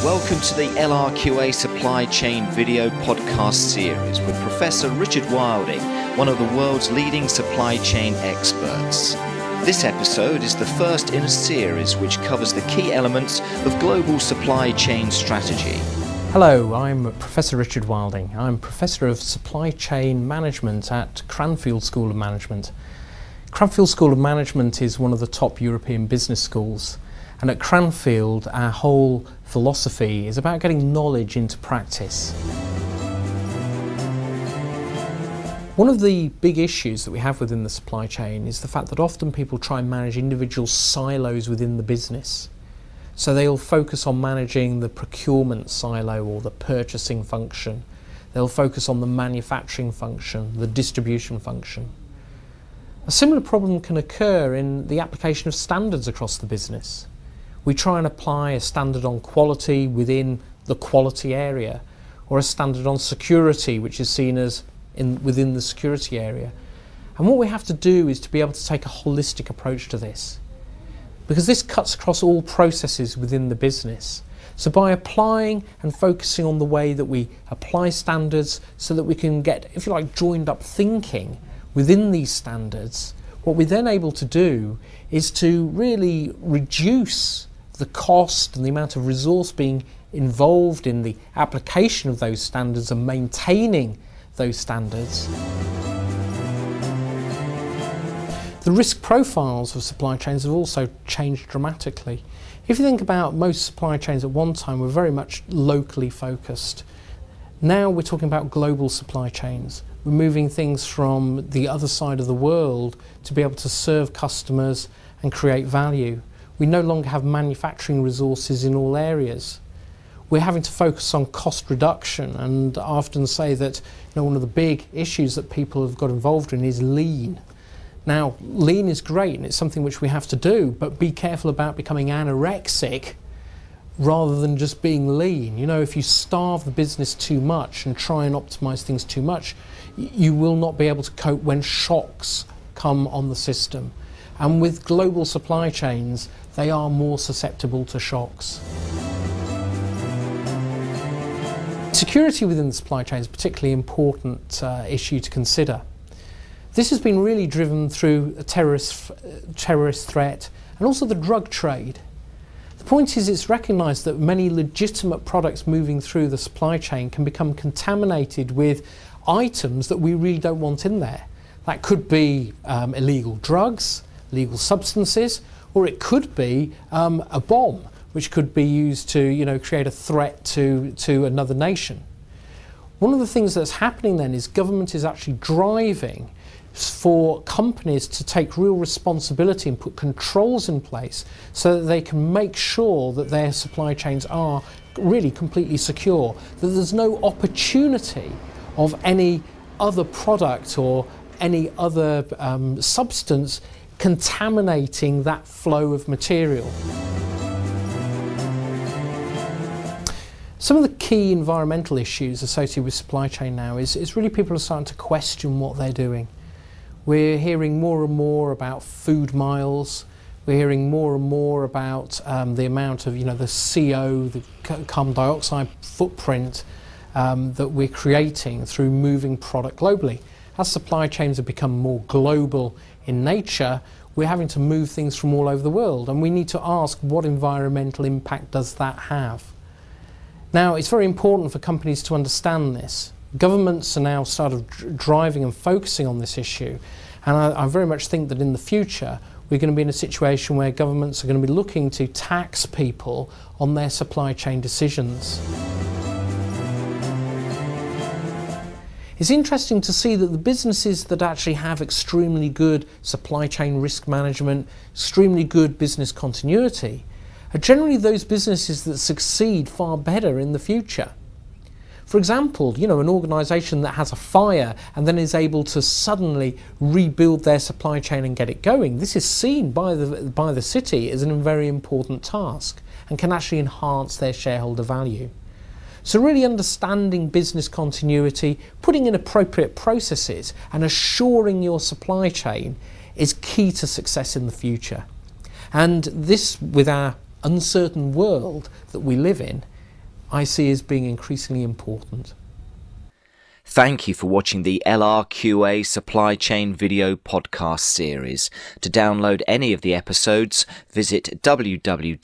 Welcome to the LRQA Supply Chain video podcast series with Professor Richard Wilding, one of the world's leading supply chain experts. This episode is the first in a series which covers the key elements of global supply chain strategy. Hello, I'm Professor Richard Wilding. I'm Professor of Supply Chain Management at Cranfield School of Management. Cranfield School of Management is one of the top European business schools. And at Cranfield, our whole philosophy is about getting knowledge into practice. One of the big issues that we have within the supply chain is the fact that often people try and manage individual silos within the business. So they'll focus on managing the procurement silo or the purchasing function. They'll focus on the manufacturing function, the distribution function. A similar problem can occur in the application of standards across the business. We try and apply a standard on quality within the quality area, or a standard on security which is seen as within the security area. And what we have to do is to be able to take a holistic approach to this, because this cuts across all processes within the business. So by applying and focusing on the way that we apply standards so that we can get, if you like, joined up thinking within these standards, what we're then able to do is to really reduce the cost and the amount of resource being involved in the application of those standards and maintaining those standards. The risk profiles of supply chains have also changed dramatically. If you think about most supply chains at one time were very much locally focused. Now we're talking about global supply chains. We're moving things from the other side of the world to be able to serve customers and create value. We no longer have manufacturing resources in all areas. We're having to focus on cost reduction, and I often say that one of the big issues that people have got involved in is lean. Now, lean is great and it's something which we have to do, but be careful about becoming anorexic rather than just being lean. If you starve the business too much and try and optimize things too much, you will not be able to cope when shocks come on the system. And with global supply chains, they are more susceptible to shocks. Security within the supply chain is a particularly important issue to consider. This has been really driven through a terrorist threat and also the drug trade. The point is, it's recognised that many legitimate products moving through the supply chain can become contaminated with items that we really don't want in there. That could be illegal drugs, illegal substances, or it could be a bomb which could be used to create a threat to another nation. One of the things that's happening then is government is actually driving for companies to take real responsibility and put controls in place so that they can make sure that their supply chains are really completely secure, that there's no opportunity of any other product or any other substance contaminating that flow of material. Some of the key environmental issues associated with supply chain now is really people are starting to question what they're doing. We're hearing more and more about food miles. We're hearing more and more about the amount of, the CO, the carbon dioxide footprint that we're creating through moving product globally. As supply chains have become more global in nature, we're having to move things from all over the world, and we need to ask, what environmental impact does that have? Now, it's very important for companies to understand this. Governments are now started driving and focusing on this issue, and I very much think that in the future we're going to be in a situation where governments are going to be looking to tax people on their supply chain decisions. It's interesting to see that the businesses that actually have extremely good supply chain risk management, extremely good business continuity, are generally those businesses that succeed far better in the future. For example, an organisation that has a fire and then is able to suddenly rebuild their supply chain and get it going, this is seen by the city as a very important task and can actually enhance their shareholder value. So really understanding business continuity, putting in appropriate processes and assuring your supply chain is key to success in the future. And this, with our uncertain world that we live in, I see as being increasingly important. Thank you for watching the LRQA Supply Chain video podcast series. To download any of the episodes, visit www.lrqa.com.